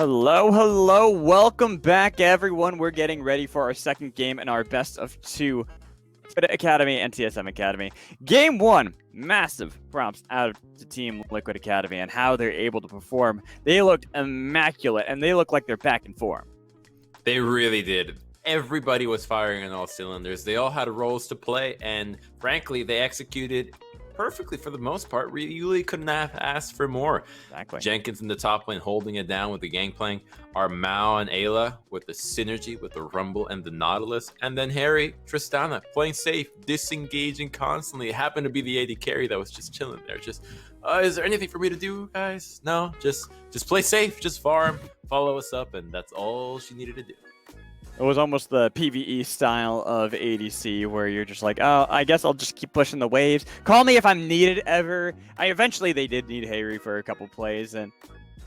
Hello, welcome back everyone. We're getting ready for our second game in our best of two Liquid Academy and TSM Academy. Game 1, massive props out to Team Liquid Academy and how they're able to perform. They looked immaculate and they look like they're back in form. They really did. Everybody was firing on all cylinders. They all had roles to play, and frankly, they executed perfectly for the most part. Really couldn't have asked for more. Exactly. Jenkins in the top lane holding it down with the gangplank. Our Mao and Ayla with the synergy with the Rumble and the Nautilus. And then Harry, Tristana playing safe, disengaging constantly. It happened to be the AD carry that was just chilling there. Just, is there anything for me to do, guys? No, just play safe, just farm, follow us up, and that's all she needed to do. It was almost the PvE style of ADC where you're just like, oh, I guess I'll just keep pushing the waves. Call me if I'm needed ever. Eventually they did need Harry for a couple plays,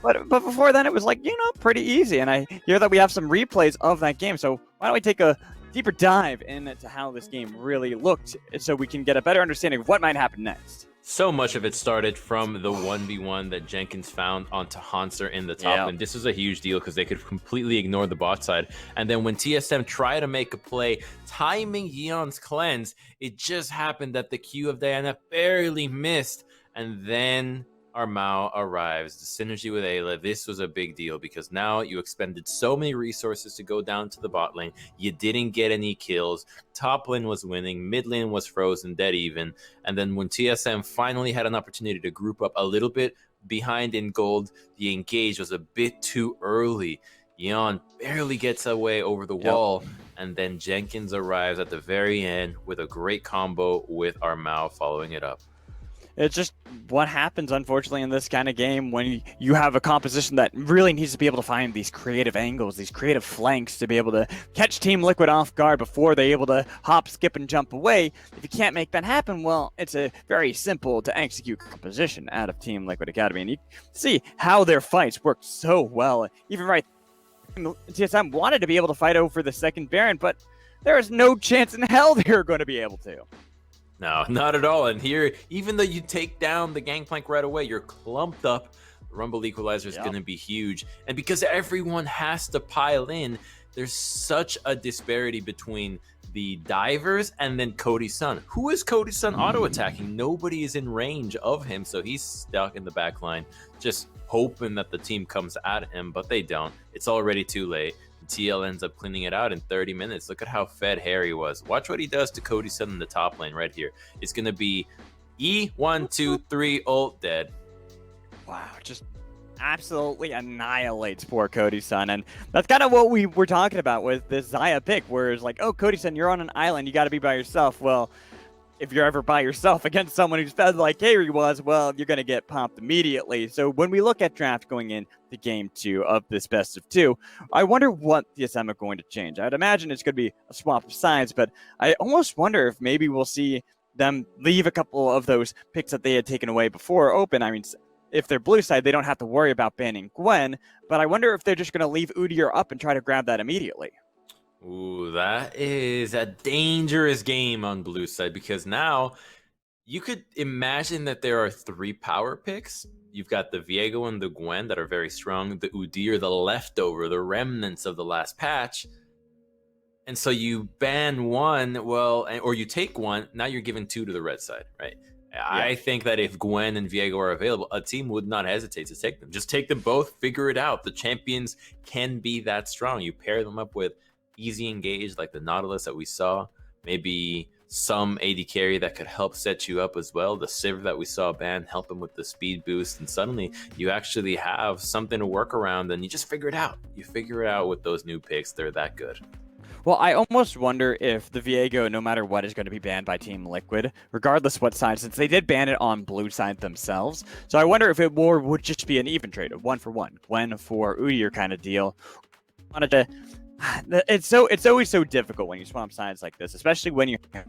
but before then it was like, pretty easy. And I hear that we have some replays of that game, so why don't we take a deeper dive into how this game really looked so we can get a better understanding of what might happen next. So much of it started from the 1v1 that Jenkins found onto Hanser in the top, and this was a huge deal because they could completely ignore the bot side. And then when TSM tried to make a play, timing Yeon's cleanse, it just happened that the Q of Diana barely missed, and then our Mao arrives. The synergy with Ayla, this was a big deal because now you expended so many resources to go down to the bot lane. You didn't get any kills. Top lane was winning. Mid lane was frozen, dead even. And then when TSM finally had an opportunity to group up a little bit behind in gold, the engage was a bit too early. Yeon barely gets away over the wall. And then Jenkins arrives at the very end with a great combo with our Mao following it up. It's just what happens, unfortunately, in this kind of game when you have a composition that really needs to be able to find these creative angles, these creative flanks to be able to catch Team Liquid off guard before they're able to hop, skip, and jump away. If you can't make that happen, well, it's a very simple to execute composition out of Team Liquid Academy. And you see how their fights work so well. Even right, TSM wanted to be able to fight over the second Baron, but there is no chance in hell they're going to be able to. No, not at all. And here, even though you take down the gangplank right away, you're clumped up. The Rumble Equalizer is going to be huge. And because everyone has to pile in, there's such a disparity between the divers and then Cody's son. Who is Cody's son auto-attacking? Nobody is in range of him, so he's stuck in the back line, just hoping that the team comes at him, but they don't. It's already too late. TL ends up cleaning it out in 30 minutes. Look at how fed Harry was. Watch what he does to Cody's son in the top lane right here. It's going to be E1, 2, 3, ult, dead. Wow, just absolutely annihilates poor Cody's son. And that's kind of what we were talking about with this Xayah pick, where it's like, oh, Cody's son, you're on an island. You got to be by yourself. Well, if you're ever by yourself against someone who's fed like Harry was, well, you're going to get popped immediately. So when we look at draft going into game 2 of this best of 2, I wonder what TSM are going to change. I'd imagine it's going to be a swap of sides, but I almost wonder if maybe we'll see them leave a couple of those picks that they had taken away before open. I mean, if they're blue side, they don't have to worry about banning Gwen, but I wonder if they're just going to leave Udyr up and try to grab that immediately. Ooh, that is a dangerous game on blue side because now you could imagine that there are 3 power picks. You've got the Viego and the Gwen that are very strong, the Udyr, the leftover, the remnants of the last patch. And so you ban one, well, or you take one, now you're giving 2 to the red side, right? Yeah. I think that if Gwen and Viego are available, a team would not hesitate to take them. Just take them both, figure it out. The champions can be that strong. You pair them up with easy engage like the Nautilus that we saw, maybe some AD carry that could help set you up as well. The Sivir that we saw ban, help him with the speed boost, and suddenly you actually have something to work around and you just figure it out. You figure it out with those new picks. They're that good. Well, I almost wonder if the Viego, no matter what, is going to be banned by Team Liquid, regardless what side, since they did ban it on blue side themselves. So I wonder if it more would just be an even trade, a 1-for-1, Gwen for Udyr kind of deal. Wanted to. It's always so difficult when you swap sides like this, especially when you have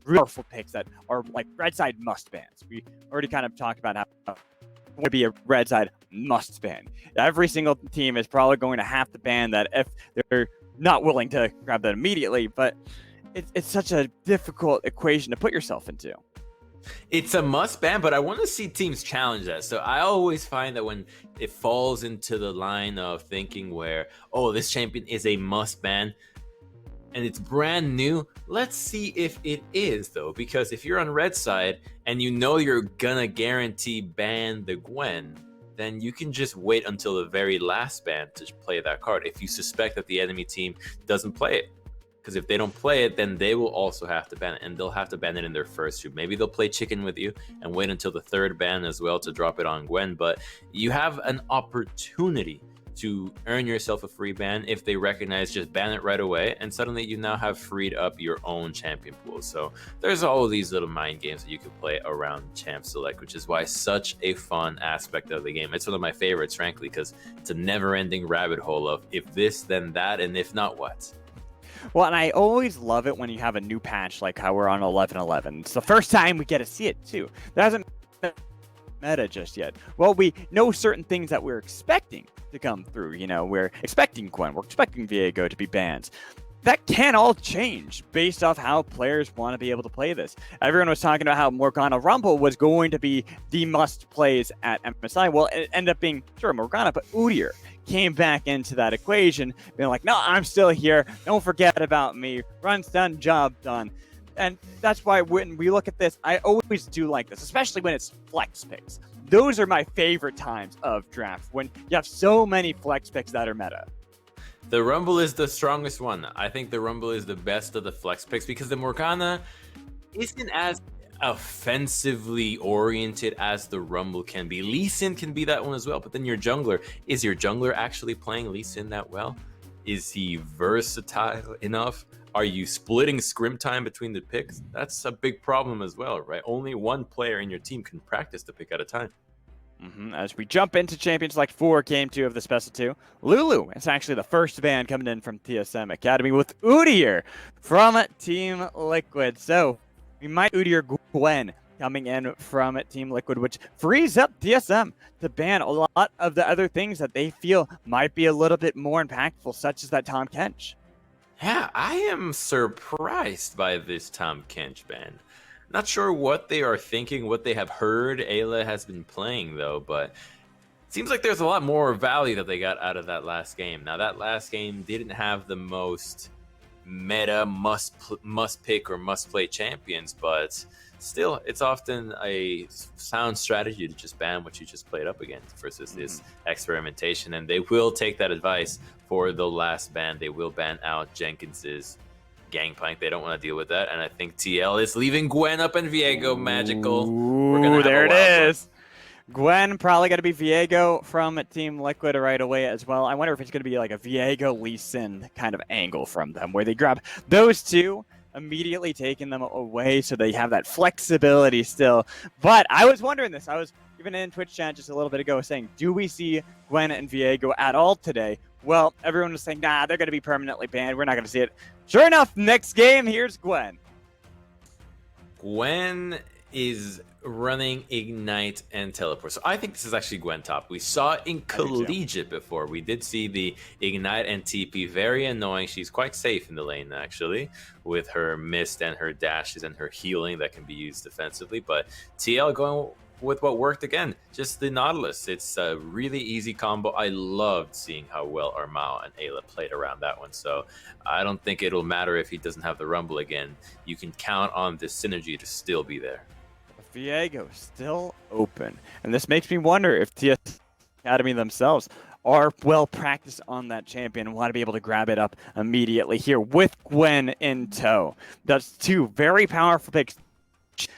powerful picks that are like red side must bans. We already kind of talked about how it would be a red side must ban. Every single team is probably going to have to ban that if they're not willing to grab that immediately, but it's such a difficult equation to put yourself into. It's a must ban, but I want to see teams challenge that. So I always find that when it falls into the line of thinking where, oh, this champion is a must ban and it's brand new, let's see if it is though. Because if you're on red side and you know you're gonna guarantee ban the Gwen, then you can just wait until the very last ban to play that card if you suspect that the enemy team doesn't play it. Because if they don't play it, then they will also have to ban it, and they'll have to ban it in their first two. Maybe they'll play chicken with you and wait until the third ban as well to drop it on Gwen, but you have an opportunity to earn yourself a free ban if they recognize just ban it right away, and suddenly you now have freed up your own champion pool. So there's all of these little mind games that you can play around Champ Select, which is why such a fun aspect of the game. It's one of my favorites, frankly, because it's a never-ending rabbit hole of if this, then that, and if not, what? Well, and I always love it when you have a new patch like how we're on 11.11. It's the first time we get to see it too. There hasn't been meta just yet. Well, we know certain things that we're expecting to come through. You know, we're expecting Gwen, we're expecting Viego to be banned. That can all change based off how players want to be able to play this. Everyone was talking about how Morgana Rumble was going to be the must plays at MSI. Well, it ended up being, sure, Morgana, but Udyr came back into that equation, being like, no, I'm still here. Don't forget about me. Run's done, job done. And that's why when we look at this, I always do like this, especially when it's flex picks. Those are my favorite times of draft, when you have so many flex picks that are meta. The Rumble is the strongest one. I think the Rumble is the best of the flex picks because the Morgana isn't as offensively oriented as the Rumble can be. Lee Sin can be that one as well, but then your jungler, is your jungler actually playing Lee Sin that well? Is he versatile enough? Are you splitting scrim time between the picks? That's a big problem as well, right? Only one player in your team can practice the pick at a time. As we jump into Champions Select 4, Game 2 of the Special 2, Lulu is actually the first ban coming in from TSM Academy with Udyr from Team Liquid. So we might Udyr Gwen coming in from Team Liquid, which frees up TSM to ban a lot of the other things that they feel might be a little bit more impactful, such as that Tahm Kench. Yeah, I am surprised by this Tahm Kench ban. Not sure what they are thinking, what they have heard Ayla has been playing, though, but it seems like there's a lot more value that they got out of that last game. Now, that last game didn't have the most meta must pick or must play champions, but still, it's often a sound strategy to just ban what you just played up against versus this experimentation, and they will take that advice for the last ban. They will ban out Jenkins's Gangplank. They don't want to deal with that, and I think TL is leaving Gwen up and Viego magical. We're gonna there it is. Gwen probably going to be Viego from Team Liquid right away as well. I wonder if it's going to be like a Viego Lee Sin kind of angle from them, where they grab those two, immediately taking them away so they have that flexibility still. But I was wondering this. I was even in Twitch chat just a little bit ago saying, do we see Gwen and Viego at all today? Well, everyone was saying, nah, they're going to be permanently banned. We're not going to see it. Sure enough, next game, here's Gwen. Gwen is running Ignite and Teleport. So I think this is actually Gwen top. We saw it in Collegiate before. We did see the Ignite and TP. Very annoying. She's quite safe in the lane, actually, with her mist and her dashes and her healing that can be used defensively. But TL going with what worked again, just the Nautilus. It's a really easy combo. I loved seeing how well Armao and Ayla played around that one. So I don't think it'll matter if he doesn't have the Rumble again. You can count on this synergy to still be there. Viego still open, and this makes me wonder if TS Academy themselves are well practiced on that champion and want to be able to grab it up immediately here with Gwen in tow. That's two very powerful picks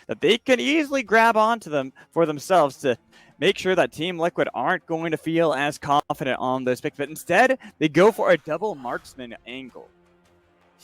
that they can easily grab onto them for themselves to make sure that Team Liquid aren't going to feel as confident on those picks, but instead they go for a double marksman angle.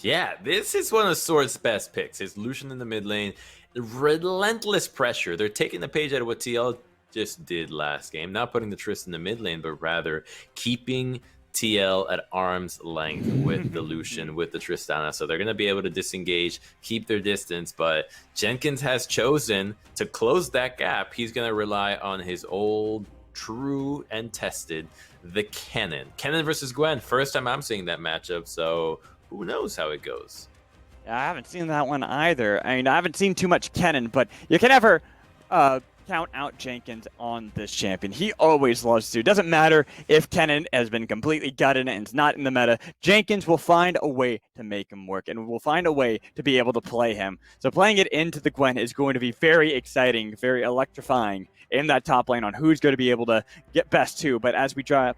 Yeah, this is one of Sword's best picks. It's Lucian in the mid lane. Relentless pressure. They're taking the page out of what TL just did last game. Not putting the Trist in the mid lane, but rather keeping TL at arm's length with the Lucian, with the Tristana. So they're going to be able to disengage, keep their distance. But Jenkins has chosen to close that gap. He's going to rely on his old, true, and tested, the Kennen. Kennen versus Gwen. First time I'm seeing that matchup, so who knows how it goes. Yeah, I haven't seen that one either. I mean, I haven't seen too much Kennen, but you can never count out Jenkins on this champion. He always loves to. Doesn't matter if Kennen has been completely gutted and is not in the meta. Jenkins will find a way to make him work and will find a way to be able to play him. So playing it into the Gwen is going to be very exciting, very electrifying in that top lane on who's going to be able to get best too. But as we drop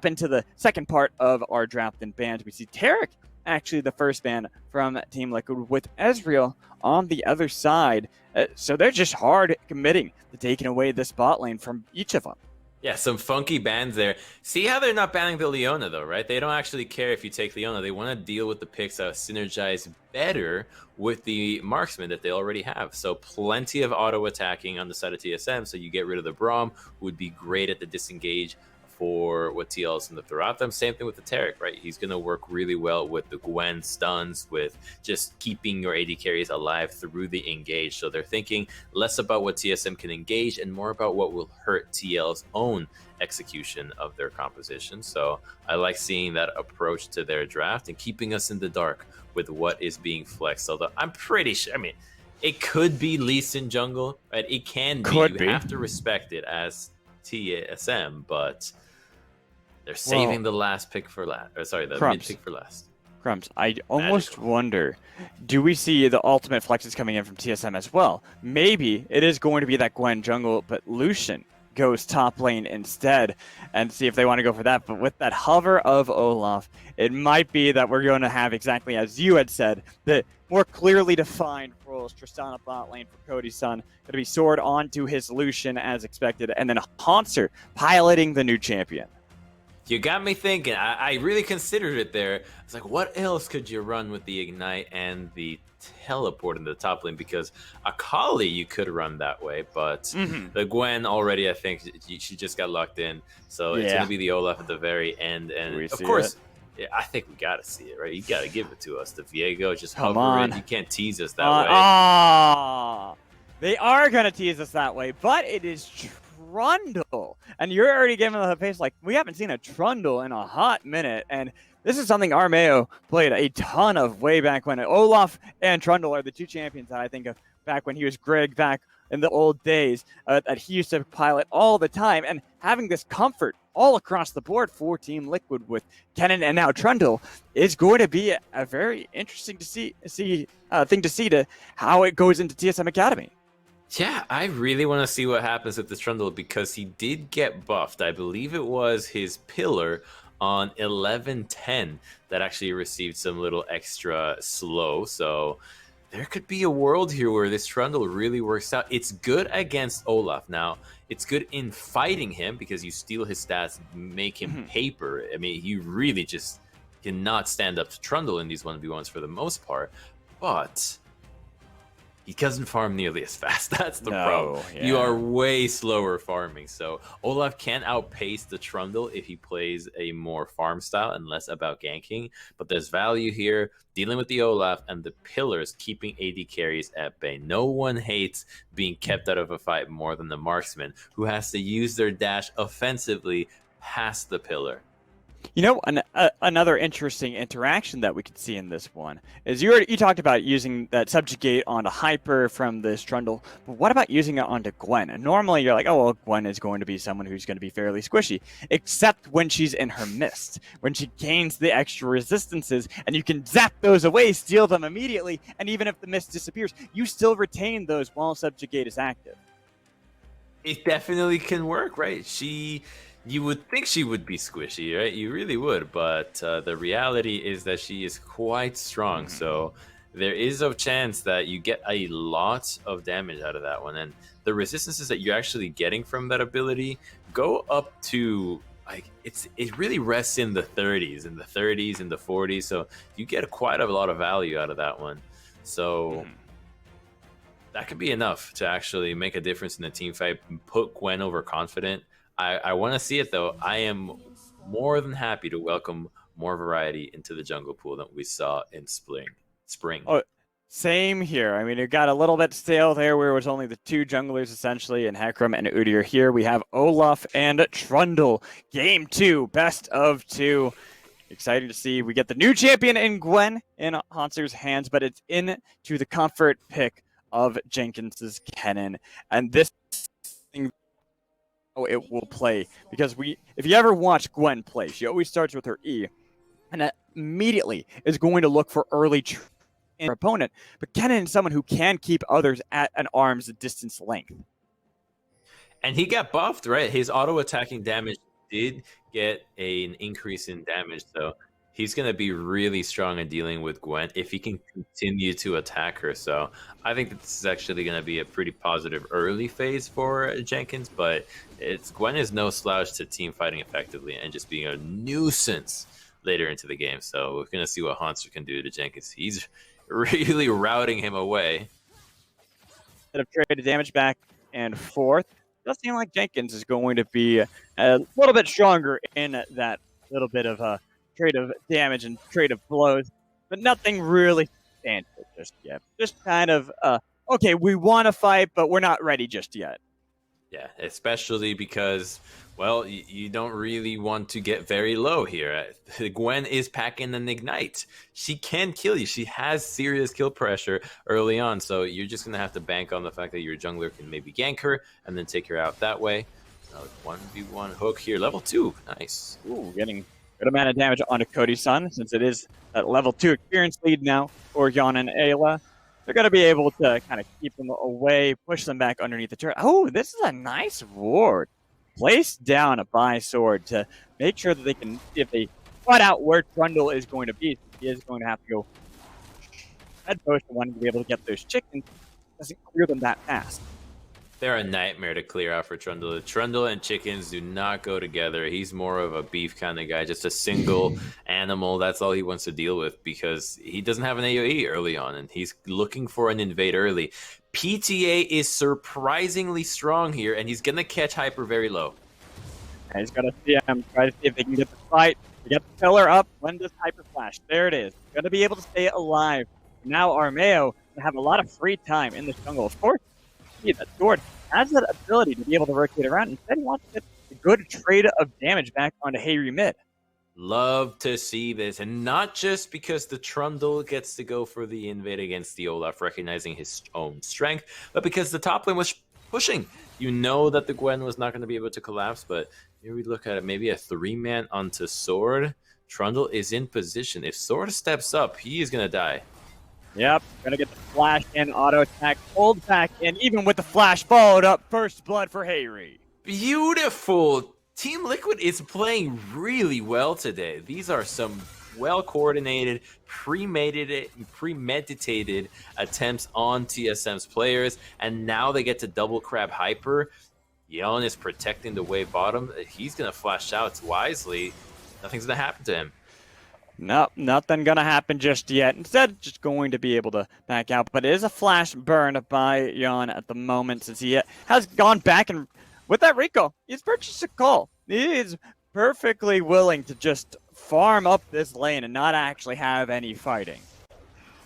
into the second part of our draft and bans, we see Tarek actually the first ban from Team Liquid with Ezreal on the other side. So they're just hard committing to taking away this bot lane from each of them. Yeah, some funky bans there. See how they're not banning the Leona, though, right? They don't actually care if you take Leona. They want to deal with the picks that synergize better with the marksman that they already have. So plenty of auto-attacking on the side of TSM, so you get rid of the Braum, who would be great at the disengage for what TL is going to throw at them. Same thing with the Tarek, right? He's going to work really well with the Gwen stuns, with just keeping your AD carries alive through the engage. So they're thinking less about what TSM can engage and more about what will hurt TL's own execution of their composition. So I like seeing that approach to their draft and keeping us in the dark with what is being flexed. Although I'm pretty sure, I mean, it could be Lee Sin jungle, right? It can be. You have to respect it as TSM, but they're saving the last pick for last. Or sorry, the mid pick for last. Crumbs, I almost wonder, do we see the ultimate flexes coming in from TSM as well? Maybe it is going to be that Gwen jungle, but Lucian goes top lane instead and see if they want to go for that. But with that hover of Olaf, it might be that we're going to have exactly as you had said, the more clearly defined roles. Tristana bot lane for Cody's son, going to be sword onto his Lucian as expected, and then Haunter piloting the new champion. You got me thinking. I really considered it there. I was like, what else could you run with the Ignite and the teleport in the top lane? Because Akali you could run that way, but the Gwen already, I think she just got locked in. So it's going to be the Olaf at the very end. And of course, I think we got to see it, right? You got to give it to us. The Viego, just hover it. You can't tease us that way. They are going to tease us that way, but it is Trundle, and you're already giving the face like we haven't seen a Trundle in a hot minute, and this is something Armeo played a ton of way back when. Olaf and Trundle are the two champions that I think of back when he was Greg back in the old days that he used to pilot all the time, and having this comfort all across the board for Team Liquid with Kennen and now Trundle is going to be a very interesting to see thing to see to how it goes into TSM Academy. Yeah, I really want to see what happens with this Trundle because he did get buffed. I believe it was his pillar on 11-10 that actually received some little extra slow. So there could be a world here where this Trundle really works out. It's good against Olaf. Now, it's good in fighting him because you steal his stats, make him paper. I mean, he really just cannot stand up to Trundle in these 1v1s for the most part. But he doesn't farm nearly as fast. That's the problem. Yeah. You are way slower farming. So Olaf can outpace the Trundle if he plays a more farm style and less about ganking. But there's value here dealing with the Olaf and the pillars keeping AD carries at bay. No one hates being kept out of a fight more than the marksman who has to use their dash offensively past the pillar. You know, another interesting interaction that we could see in this one is you talked about using that subjugate onto Hyper from this Trundle, but what about using it onto Gwen? And normally you're like, oh, well, Gwen is going to be someone who's going to be fairly squishy, except when she's in her mist, when she gains the extra resistances, and you can zap those away, steal them immediately, and even if the mist disappears, you still retain those while subjugate is active. It definitely can work, right? You would think she would be squishy, right? You really would, but the reality is that she is quite strong. So there is a chance that you get a lot of damage out of that one. And the resistances that you're actually getting from that ability go up to, like, it really rests in the 30s, in the 40s. So you get quite a lot of value out of that one. So that could be enough to actually make a difference in the team fight, put Gwen over confident. I want to see it, though. I am more than happy to welcome more variety into the jungle pool than we saw in spring. Oh, same here. I mean, it got a little bit stale there where it was only the two junglers, essentially, and Hecarim and Udyr. Here we have Olaf and Trundle. Game 2, best of 2. excited to see we get the new champion in Gwen in Hanser's hands, but it's into the comfort pick of Jenkins's Kennen. And this thing, it will play because if you ever watch Gwen play, she always starts with her E and immediately is going to look for early in her opponent. But Kennen is someone who can keep others at an arm's distance length. And he got buffed, right? His auto attacking damage did get an increase in damage, so he's going to be really strong in dealing with Gwen if he can continue to attack her. So I think that this is actually going to be a pretty positive early phase for Jenkins, but Gwen is no slouch to team fighting effectively and just being a nuisance later into the game. So we're going to see what Hanser can do to Jenkins. He's really routing him away. Instead of traded damage back and forth, it does seem like Jenkins is going to be a little bit stronger in that little bit of a trade of damage and trade of blows, but nothing really substantial just yet. Just kind of, okay, we want to fight, but we're not ready just yet. Yeah, especially because, well, you don't really want to get very low here. Gwen is packing an Ignite. She can kill you. She has serious kill pressure early on, so you're just going to have to bank on the fact that your jungler can maybe gank her and then take her out that way. 1v1 hook here. Level 2. Nice. Ooh, getting good amount of damage onto Cody-san, since it is that level 2 experience lead now for Jan and Ayla. They're going to be able to kind of keep them away, push them back underneath the turret. Oh, this is a nice ward. Place down a buy sword to make sure that they can, if they find out where Trundle is going to be, he is going to have to go head post wanting to be able to get those chickens. Doesn't clear them that fast. They're a nightmare to clear out for Trundle. Trundle and chickens do not go together. He's more of a beef kind of guy, just a single animal. That's all he wants to deal with because he doesn't have an AoE early on, and he's looking for an invade early. PTA is surprisingly strong here, and he's going to catch Hyper very low. And he's going to see him, try to see if they can get the fight. They get the pillar up. When does Hyper Flash? There it is. Going to be able to stay alive. Now Armeo will have a lot of free time in the jungle. Of course, that sword has that ability to be able to rotate around. Instead, he wants to get a good trade of damage back onto Hayri mid. Love to see this, and not just because the Trundle gets to go for the invade against the Olaf, recognizing his own strength, but because the top lane was pushing. You know that the Gwen was not going to be able to collapse, but here we look at it, maybe a 3-man onto Sword. Trundle is in position. If Sword steps up, he is going to die. Yep, gonna get the flash in, auto attack, hold back in, even with the flash followed up, first blood for Hayri. Beautiful! Team Liquid is playing really well today. These are some well-coordinated, premeditated attempts on TSM's players, and now they get to double crab Hyper. Yeon is protecting the wave bottom. He's gonna flash out wisely. Nothing's gonna happen to him. Nope, nothing gonna happen just yet. Instead, just going to be able to back out. But it is a flash burn by Jan at the moment, since he has gone back and with that recall, he's purchased a call. He is perfectly willing to just farm up this lane and not actually have any fighting.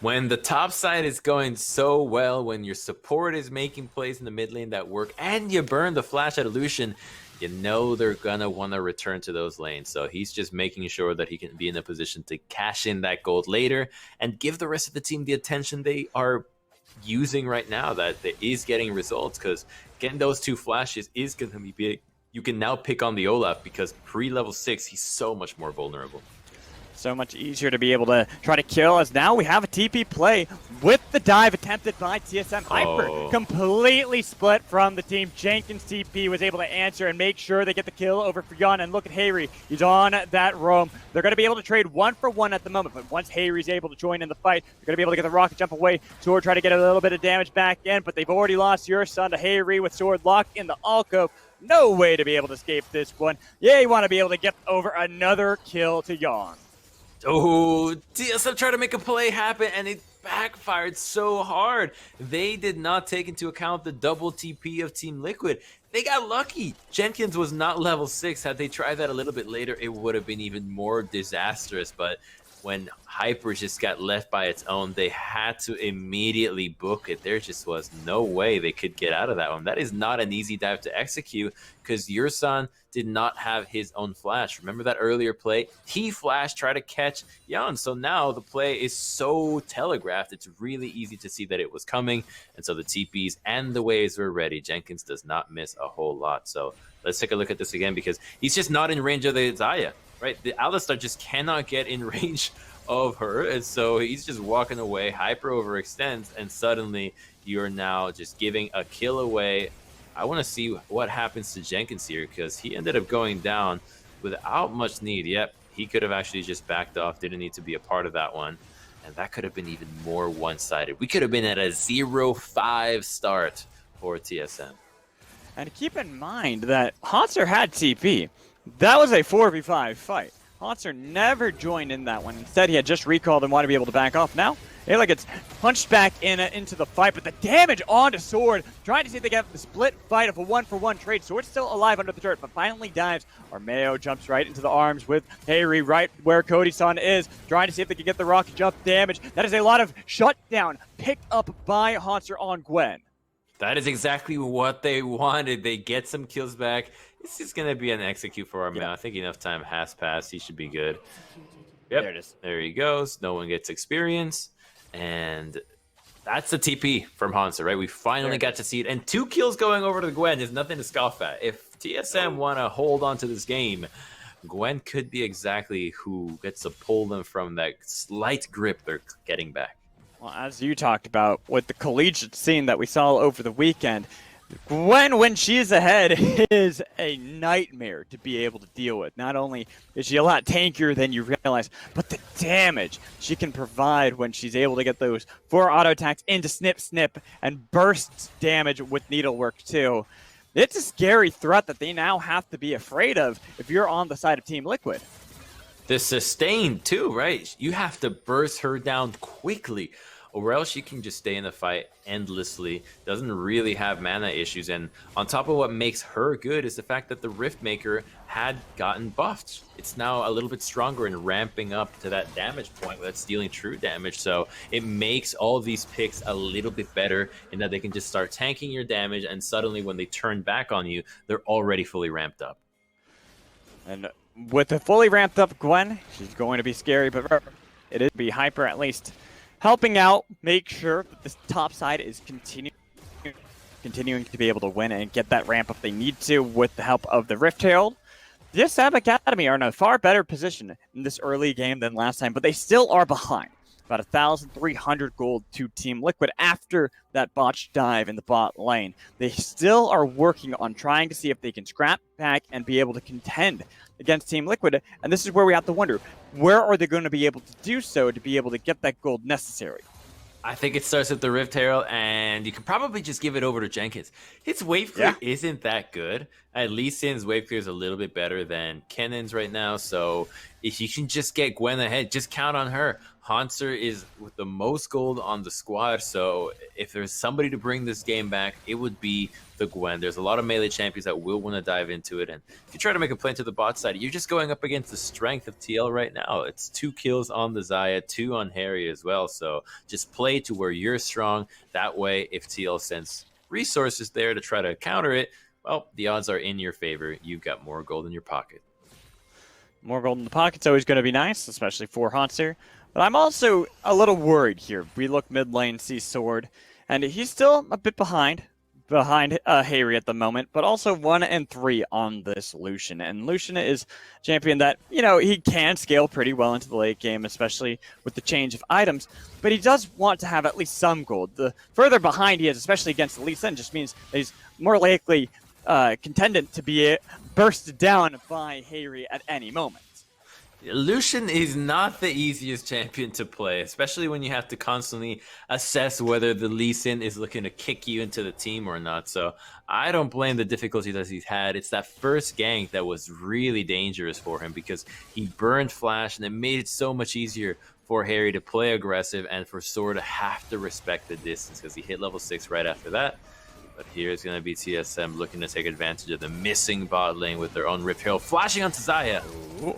When the top side is going so well, when your support is making plays in the mid lane that work, and you burn the flash at Illusion, you know they're gonna want to return to those lanes. So he's just making sure that he can be in a position to cash in that gold later and give the rest of the team the attention they are using right now that is getting results, because getting those 2 flashes is going to be big. You can now pick on the Olaf because pre-level 6, he's so much more vulnerable. So much easier to be able to try to kill, as now we have a TP play with the dive attempted by TSM. Hyper completely split from the team. Jenkins TP was able to answer and make sure they get the kill over for Jan. And look at Hayri, he's on that roam. They're going to be able to trade 1-for-1 at the moment, but once Hayri's able to join in the fight, they're going to be able to get the rocket jump away. Sword try to get a little bit of damage back in, but they've already lost your son to Hayri with Sword locked in the alcove. No way to be able to escape this one. Yeah, you want to be able to get over another kill to Jan. Oh, TSM tried to make a play happen, and it backfired so hard. They did not take into account the double TP of Team Liquid. They got lucky. Jenkins was not level 6. Had they tried that a little bit later, it would have been even more disastrous. But when Hyper just got left by its own, they had to immediately book it. There just was no way they could get out of that one. That is not an easy dive to execute because Yursan did not have his own flash. Remember that earlier play? He flashed, tried to catch Jan. So now the play is so telegraphed, it's really easy to see that it was coming. And so the TPs and the waves were ready. Jenkins does not miss a whole lot. So let's take a look at this again because he's just not in range of the Zaya. Right, the Alistar just cannot get in range of her, and so he's just walking away. Hyper overextends, and suddenly you're now just giving a kill away. I want to see what happens to Jenkins here because he ended up going down without much need. Yep, he could have actually just backed off, didn't need to be a part of that one, and that could have been even more one-sided. We could have been at a 0-5 start for TSM. And keep in mind that Hotzer had TP. That was a 4v5 fight. Hotzer never joined in that one. Instead, he had just recalled and wanted to be able to back off. Now, Ayla gets punched back into the fight, but the damage onto Sword, trying to see if they get the split fight of a 1-for-1 trade. Sword's still alive under the turret, but finally dives. Armeo jumps right into the arms with Harry right where Cody-san is, trying to see if they can get the rocket jump damage. That is a lot of shutdown picked up by Hotzer on Gwen. That is exactly what they wanted. They get some kills back. This is going to be an execute for our man. I think enough time has passed. He should be good. Yep. There it is. There he goes. No one gets experience. And that's the TP from Hansa, right? We finally got to see it. And 2 kills going over to the Gwen is nothing to scoff at. If TSM want to hold on to this game, Gwen could be exactly who gets to pull them from that slight grip they're getting back. Well, as you talked about with the collegiate scene that we saw over the weekend, Gwen, when she's ahead, is a nightmare to be able to deal with. Not only is she a lot tankier than you realize, but the damage she can provide when she's able to get those 4 auto attacks into snip, snip, and bursts damage with needlework too. It's a scary threat that they now have to be afraid of if you're on the side of Team Liquid. The sustain too, right? You have to burst her down quickly, or else she can just stay in the fight endlessly. Doesn't really have mana issues, and on top of what makes her good is the fact that the Rift Maker had gotten buffed. It's now a little bit stronger and ramping up to that damage point that's dealing true damage, so it makes all these picks a little bit better in that they can just start tanking your damage, and suddenly when they turn back on you, they're already fully ramped up. And with a fully ramped up Gwen, she's going to be scary, but it is be Hyper at least helping out, make sure that this top side is continuing to be able to win and get that ramp up they need to with the help of the Rift Herald. TSM Academy are in a far better position in this early game than last time, but they still are behind. About 1,300 gold to Team Liquid after that botched dive in the bot lane. They still are working on trying to see if they can scrap back and be able to contend against Team Liquid, and this is where we have to wonder, where are they going to be able to do so to be able to get that gold necessary? I think it starts with the Rift Herald, and you can probably just give it over to Jenkins. His wave clear isn't that good. At least Sin's wave clear is a little bit better than Kennan's right now, so if you can just get Gwen ahead, just count on her. Hanser is with the most gold on the squad, so if there's somebody to bring this game back, it would be the Gwen. There's a lot of melee champions that will want to dive into it, and if you try to make a play to the bot side, you're just going up against the strength of TL right now. It's 2 kills on the Xayah, 2 on Harry as well, so just play to where you're strong. That way, if TL sends resources there to try to counter it, well, the odds are in your favor. You've got more gold in your pocket. More gold in the pocket's always going to be nice, especially for Hanser. But I'm also a little worried here. We look mid lane, see Sword, and he's still a bit behind Harry at the moment, but also 1 and 3 on this Lucian. And Lucian is a champion that, you know, he can scale pretty well into the late game, especially with the change of items, but he does want to have at least some gold. The further behind he is, especially against Lee Sin, just means that he's more likely contendant to be bursted down by Harry at any moment. Lucian is not the easiest champion to play, especially when you have to constantly assess whether the Lee Sin is looking to kick you into the team or not. So I don't blame the difficulties that he's had. It's that first gank that was really dangerous for him because he burned Flash, and it made it so much easier for Harry to play aggressive and for Sword to have to respect the distance because he hit level 6 right after that. But here's going to be TSM looking to take advantage of the missing bot lane with their own Rift Herald flashing onto Xayah.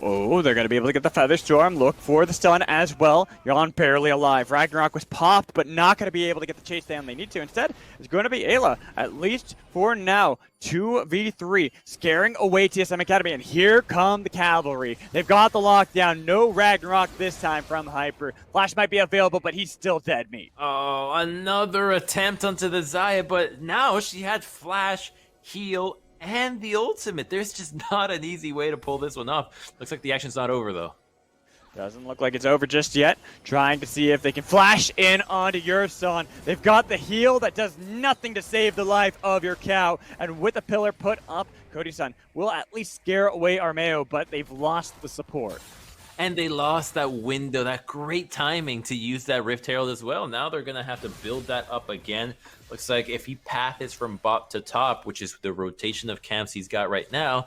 Oh, they're going to be able to get the Feather Storm. Look for the stun as well. You're on barely alive. Ragnarok was popped, but not going to be able to get the chase down they need to. Instead, it's going to be Ayla, at least for now. 2v3, scaring away TSM Academy, and here come the cavalry. They've got the lockdown. No Ragnarok this time from Hyper. Flash might be available, but he's still dead meat. Oh, another attempt onto the Xayah, but now she had Flash, heal, and the ultimate. There's just not an easy way to pull this one off. Looks like the action's not over, though. Doesn't look like it's over just yet. Trying to see if they can flash in onto Yurson. They've got the heal that does nothing to save the life of your cow. And with the pillar put up, Cody-san will at least scare away Armeo, but they've lost the support. And they lost that window, that great timing to use that Rift Herald as well. Now they're going to have to build that up again. Looks like if he paths from bot to top, which is the rotation of camps he's got right now,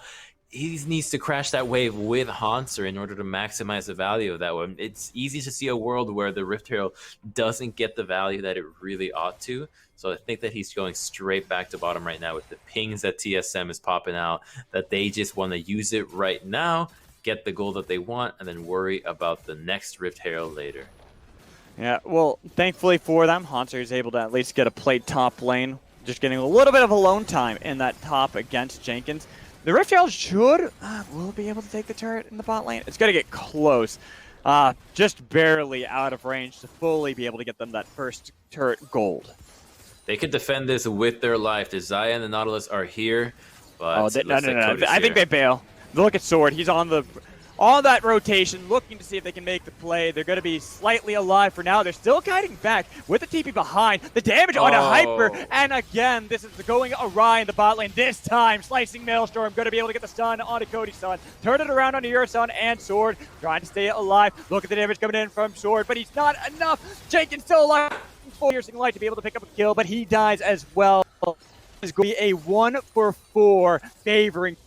he needs to crash that wave with Hanser in order to maximize the value of that one. It's easy to see a world where the Rift Herald doesn't get the value that it really ought to. So I think that he's going straight back to bottom right now with the pings that TSM is popping out, that they just want to use it right now, get the goal that they want, and then worry about the next Rift Herald later. Yeah, well, thankfully for them, Hanser is able to at least get a play top lane, just getting a little bit of alone time in that top against Jenkins. The Rift Herald should, will be able to take the turret in the bot lane. It's going to get close, just barely out of range to fully be able to get them that first turret gold. They could defend this with their life. The Xayah and the Nautilus are here, but no. I think they bail. Look at Sword. He's on that rotation, looking to see if they can make the play. They're going to be slightly alive for now. They're still kiting back with the TP behind. The damage onto Hyper, and again, this is going awry in the bot lane. This time, Slicing Maelstrom going to be able to get the stun onto Cody-san. Turn it around onto Yurson and Sword, trying to stay alive. Look at the damage coming in from Sword, but he's not enough. Jenkins still alive. Piercing Light to be able to pick up a kill, but he dies as well. It's going to be a 1-for-4 favoring.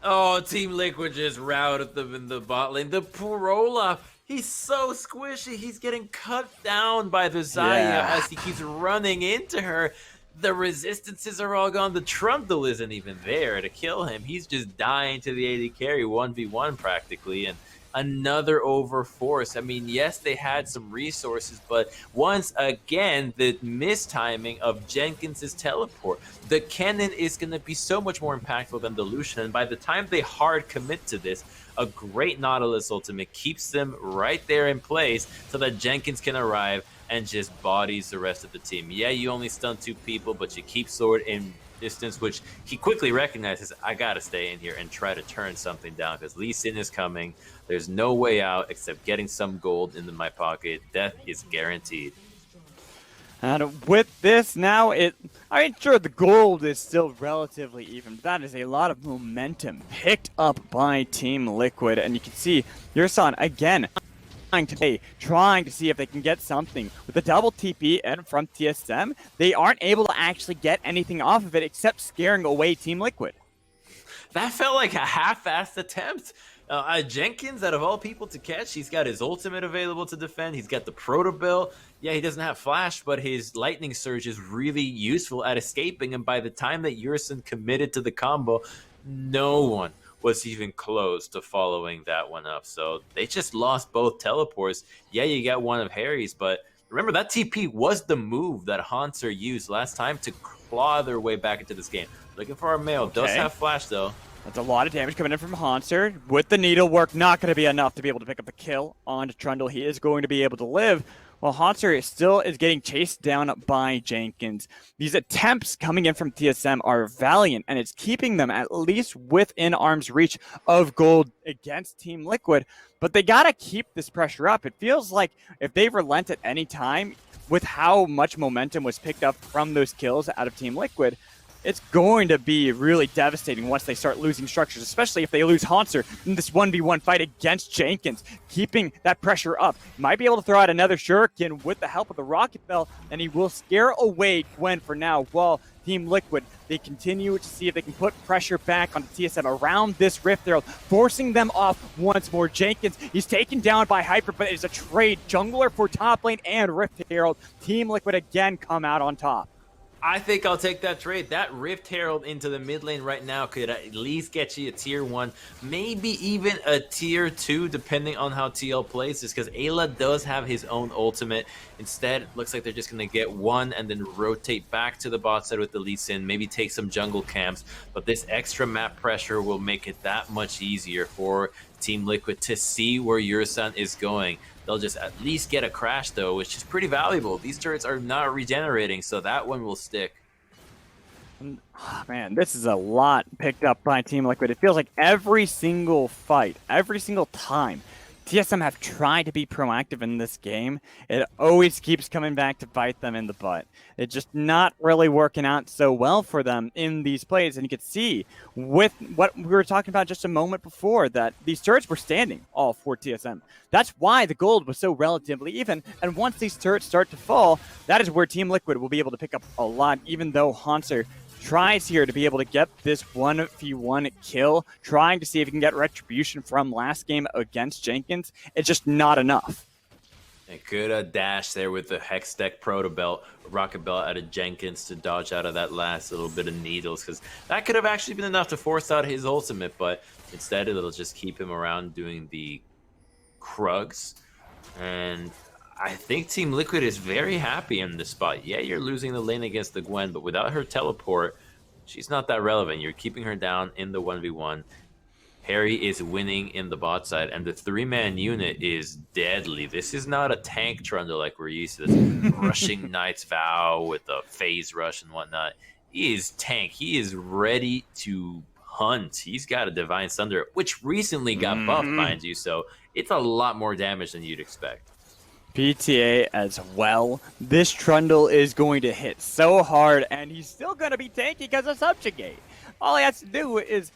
Oh, Team Liquid just routed them in the bot lane. The poor Olaf, he's so squishy. He's getting cut down by the Xayah as he keeps running into her. The resistances are all gone. The Trundle isn't even there to kill him. He's just dying to the AD carry 1v1 practically. And another overforce. I mean, yes, they had some resources, but once again, the mistiming of Jenkins' teleport. The cannon is going to be so much more impactful than the Lucian, and by the time they hard commit to this, a great Nautilus ultimate keeps them right there in place so that Jenkins can arrive and just bodies the rest of the team. Yeah, you only stun 2 people, but you keep Sword in distance, which he quickly recognizes. I gotta stay in here and try to turn something down because Lee Sin is coming. There's no way out except getting some gold into my pocket. Death is guaranteed. And with this now, sure, the gold is still relatively even, but that is a lot of momentum picked up by Team Liquid, and you can see Yurson again trying to see if they can get something. With the double TP and from TSM, they aren't able to actually get anything off of it except scaring away Team Liquid. That felt like a half-assed attempt. Jenkins, out of all people to catch, he's got his ultimate available to defend. He's got the Proto-Bill. Yeah, he doesn't have Flash, but his Lightning Surge is really useful at escaping. And by the time that Yurson committed to the combo, no one was even close to following that one up. So they just lost both teleports. Yeah, you got one of Harry's, but remember that TP was the move that Hanser used last time to claw their way back into this game. Looking for our mail. Does have Flash, though. That's a lot of damage coming in from Hanser. With the needlework, not going to be enough to be able to pick up the kill on Trundle. He is going to be able to live, while Hanser still is getting chased down by Jenkins. These attempts coming in from TSM are valiant, and it's keeping them at least within arm's reach of gold against Team Liquid. But they got to keep this pressure up. It feels like if they relent at any time, with how much momentum was picked up from those kills out of Team Liquid, it's going to be really devastating once they start losing structures, especially if they lose Hanser in this 1v1 fight against Jenkins. Keeping that pressure up. Might be able to throw out another shuriken with the help of the Rocket Bell, and he will scare away Gwen for now, while Team Liquid, they continue to see if they can put pressure back onto TSM around this Rift Herald, forcing them off once more. Jenkins, he's taken down by Hyper, but it's a trade. Jungler for top lane and Rift Herald. Team Liquid again come out on top. I think I'll take that trade. That Rift Herald into the mid lane right now could at least get you a tier 1, maybe even a tier 2, depending on how TL plays this, because Ayla does have his own ultimate. Instead, it looks like they're just going to get one and then rotate back to the bot side with the Lee Sin, maybe take some jungle camps, but this extra map pressure will make it that much easier for Team Liquid to see where Yursan is going. They'll just at least get a crash, though, which is pretty valuable. These turrets are not regenerating, so that one will stick. Oh, man, this is a lot picked up by Team Liquid. It feels like every single fight, every single time, TSM have tried to be proactive in this game. It always keeps coming back to bite them in the butt. It's just not really working out so well for them in these plays. And you can see with what we were talking about just a moment before that these turrets were standing all for TSM. That's why the gold was so relatively even. And once these turrets start to fall, that is where Team Liquid will be able to pick up a lot, even though Hanser tries here to be able to get this 1v1 kill, trying to see if he can get retribution from last game against Jenkins. It's just not enough. And good dash there with the Hex Deck Proto Belt, Rocket Belt out of Jenkins to dodge out of that last little bit of needles, because that could have actually been enough to force out his ultimate, but instead it'll just keep him around doing the Krugs. And I think Team Liquid is very happy in this spot. Yeah, you're losing the lane against the Gwen, but without her teleport, she's not that relevant. You're keeping her down in the 1v1. Harry is winning in the bot side, and the 3-man unit is deadly. This is not a tank trundle like we're used to. This rushing Knight's Vow with a phase rush and whatnot. He is tank. He is ready to hunt. He's got a Divine Thunder, which recently got buffed, mind you, so it's a lot more damage than you'd expect. PTA as well. This Trundle is going to hit so hard, and he's still going to be tanky because of Subjugate. All he has to do is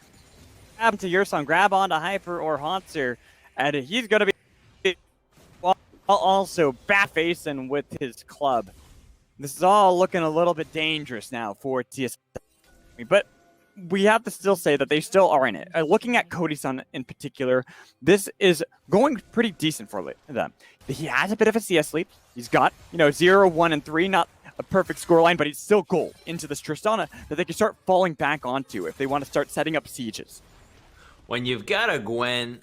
grab to Yursan, grab onto Hyper or Hanser, and he's going to be also bat-facing with his club. This is all looking a little bit dangerous now for TSM, but we have to still say that they still are in it. Looking at Cody-san in particular, this is going pretty decent for them. He has a bit of a CS lead. He's got, 0, 1, and 3, not a perfect scoreline, but he's still gold into this Tristana that they can start falling back onto if they want to start setting up sieges. When you've got a Gwen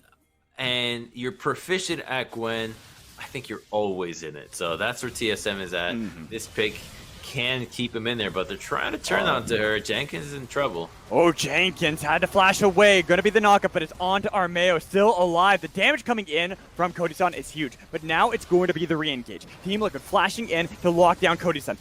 and you're proficient at Gwen, I think you're always in it. So that's where TSM is at. This pick can keep him in there, but they're trying to turn onto her. Jenkins is in trouble. Oh, Jenkins had to flash away. Going to be the knockup, but it's on to Armeo, still alive. The damage coming in from Cody-san is huge, but now it's going to be the re-engage. Team Liquid flashing in to lock down Cody-san.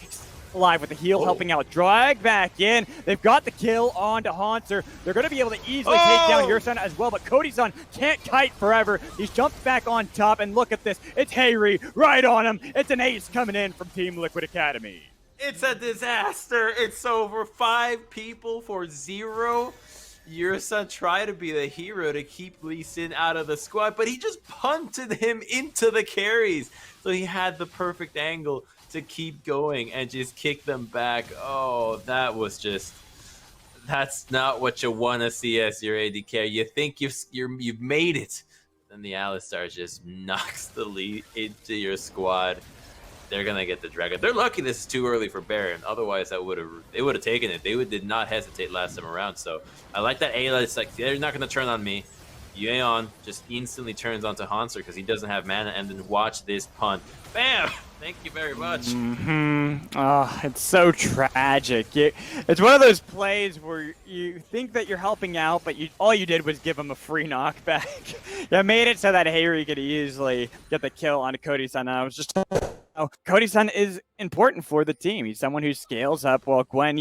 Alive with the heal helping out. Drag back in. They've got the kill on to Hanser. They're going to be able to easily take down Yursan as well, but Cody-san can't kite forever. He's jumped back on top, and look at this. It's Hayri right on him. It's an ace coming in from Team Liquid Academy. It's a disaster. It's over. 5 people for 0. Yursan tried to be the hero to keep Lee Sin out of the squad, but he just punted him into the carries. So he had the perfect angle to keep going and just kick them back. Oh, that's not what you want to see as your AD carry. You think you've made it. Then the Alistar just knocks the lead into your squad. They're gonna get the dragon. They're lucky this is too early for Baron. Otherwise, they would have taken it. They did not hesitate last time around. So I like that Ayla. It's like they're not gonna turn on me. Yeon just instantly turns onto Hanser because he doesn't have mana, and then watch this punt. Bam! Thank you very much. Oh, it's so tragic. It's one of those plays where you think that you're helping out, but all you did was give him a free knockback. You made it so that Hayri could easily get the kill on Cody-san. I was just... Oh, Cody-san is important for the team. He's someone who scales up while Gwen,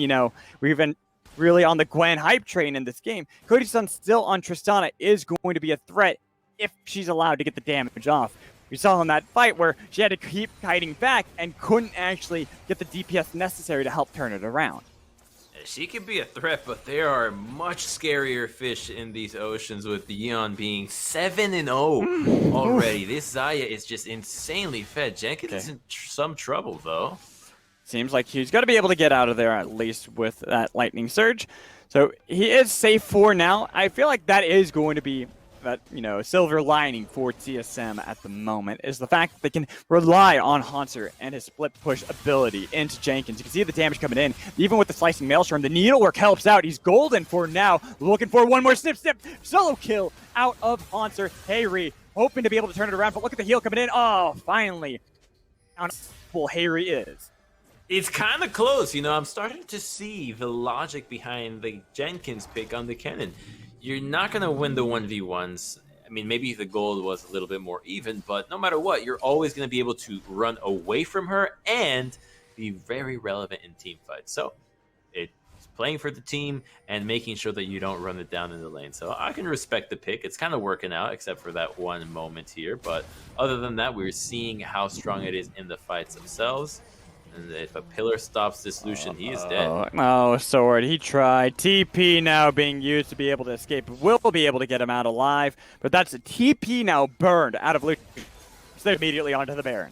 we've been really on the Gwen hype train in this game. Cody-san still on Tristana is going to be a threat if she's allowed to get the damage off. We saw in that fight where she had to keep kiting back and couldn't actually get the DPS necessary to help turn it around. She can be a threat, but there are much scarier fish in these oceans, with the Yeon being 7-0 already. This Xayah is just insanely fed. Jenkins is in some trouble, though. Seems like he's got to be able to get out of there at least with that lightning surge. So he is safe for now. I feel like that is going to be silver lining for TSM at the moment is the fact that they can rely on Haunter and his split push ability into Jenkins. You can see the damage coming in, even with the slicing maelstrom. The needlework helps out. He's golden for now, looking for one more snip, solo kill out of Haunter. Hayri hoping to be able to turn it around, but look at the heal coming in. Oh, finally, how full Hayri is. It's kind of close, I'm starting to see the logic behind the Jenkins pick on the cannon. You're not going to win the 1v1s. I mean, maybe the gold was a little bit more even, but no matter what, you're always going to be able to run away from her and be very relevant in team fights. So it's playing for the team and making sure that you don't run it down in the lane. So I can respect the pick. It's kind of working out, except for that one moment here. But other than that, we're seeing how strong it is in the fights themselves. And if a pillar stops this Lucian, he is dead. Oh, Sword, he tried. TP now being used to be able to escape. Will be able to get him out alive, but that's a TP now burned out of Lucian. So they're immediately onto the Baron.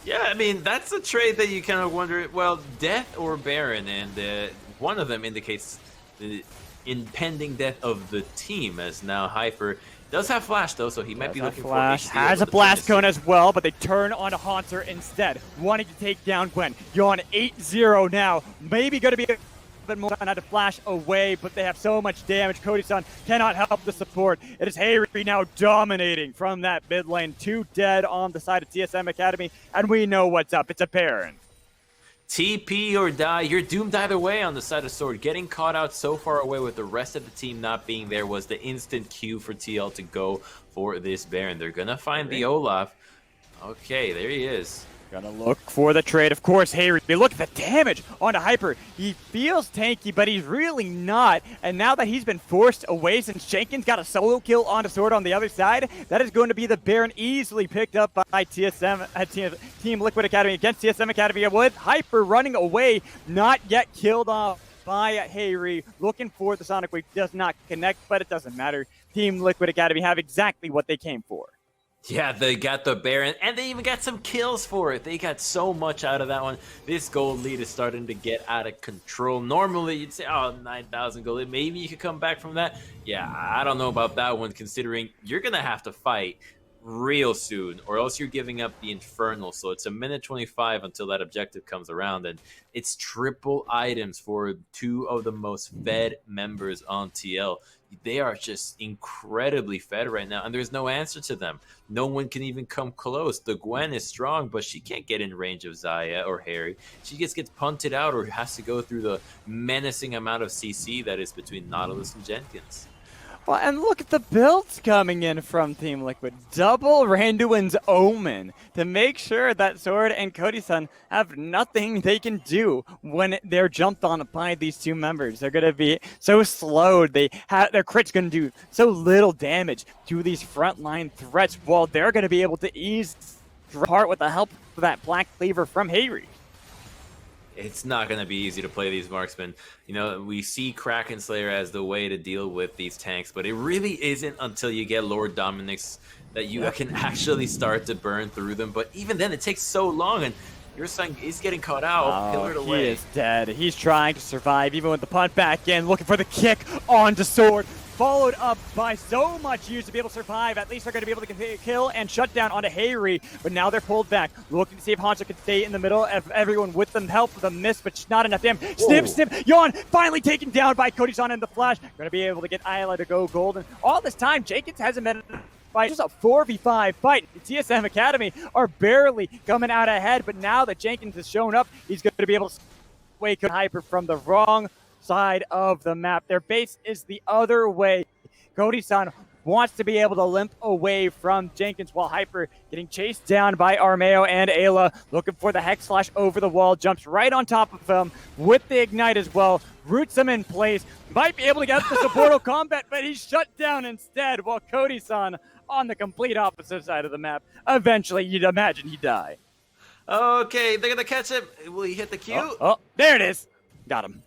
Yeah, I mean, that's a trade that you kind of wonder, well, death or Baron, and one of them indicates the impending death of the team, as now Hyper does have flash though, so he might be looking flash. for Has a blast cone as well, but they turn on Haunter instead, wanting to take down Gwen. You're on 8-0 now. Maybe going to be a bit more trying to flash away, but they have so much damage. Cody-san cannot help the support. It is Hayri now dominating from that mid lane. 2 dead on the side of TSM Academy, and we know what's up. It's a Baron. TP or die, you're doomed either way on the side of Sword. Getting caught out so far away with the rest of the team not being there was the instant cue for TL to go for this Baron. They're gonna find the Olaf. Okay, there he is. Gonna look for the trade, of course. Hayri, look at the damage onto Hyper. He feels tanky, but he's really not. And now that he's been forced away since Jenkins got a solo kill onto Sword on the other side, that is going to be the Baron easily picked up by TSM at Team Liquid Academy against TSM Academy with Hyper running away, not yet killed off by Hayri. Looking for the Sonic Wave, does not connect, but it doesn't matter. Team Liquid Academy have exactly what they came for. Yeah, they got the Baron, and they even got some kills for it. They got so much out of that one. This gold lead is starting to get out of control. Normally, you'd say, oh, 9,000 gold. Maybe you could come back from that. Yeah, I don't know about that one, considering you're going to have to fight real soon, or else you're giving up the Infernal. So it's a minute 25 until that objective comes around, and it's triple items for 2 of the most fed members on TL. They are just incredibly fed right now, and there's no answer to them. No one can even come close. The Gwen is strong, but she can't get in range of Xayah or Harry. She just gets punted out or has to go through the menacing amount of CC that is between Nautilus and Jenkins. Well, and look at the builds coming in from Team Liquid. Double Randuin's Omen to make sure that Sword and Cody-san have nothing they can do when they're jumped on by these 2 members. They're going to be so slowed. Their crit's going to do so little damage to these frontline threats, while they're going to be able to ease apart with the help of that Black Cleaver from Hayri. It's not going to be easy to play these marksmen. We see Kraken Slayer as the way to deal with these tanks, but it really isn't until you get Lord Dominic's that you can actually start to burn through them. But even then, it takes so long, and your son is getting caught out, pillared away. He is dead. He's trying to survive, even with the punt back in, looking for the kick onto Sword. Followed up by so much use to be able to survive. At least they're going to be able to kill and shut down onto Hayri, but now they're pulled back, looking to see if Haunter can stay in the middle of everyone with them, help with a miss, but not enough damage. Snip, Yawn finally taken down by Cody-san in the flash. Going to be able to get Isla to go golden. All this time, Jenkins hasn't been fight. Just a 4v5 fight. The TSM Academy are barely coming out ahead, but now that Jenkins has shown up, he's going to be able to wake Hyper from the wrong side of the map. Their base is the other way. Cody-san wants to be able to limp away from Jenkins while Hyper getting chased down by Armeo and Ayla, looking for the Hex Slash over the wall, jumps right on top of him with the Ignite as well, roots him in place, might be able to get the supportal combat, but he's shut down instead, while Cody-san on the complete opposite side of the map. Eventually, you'd imagine he'd die. Okay, they're gonna catch him. Will he hit the Q? Oh, there it is. Got him.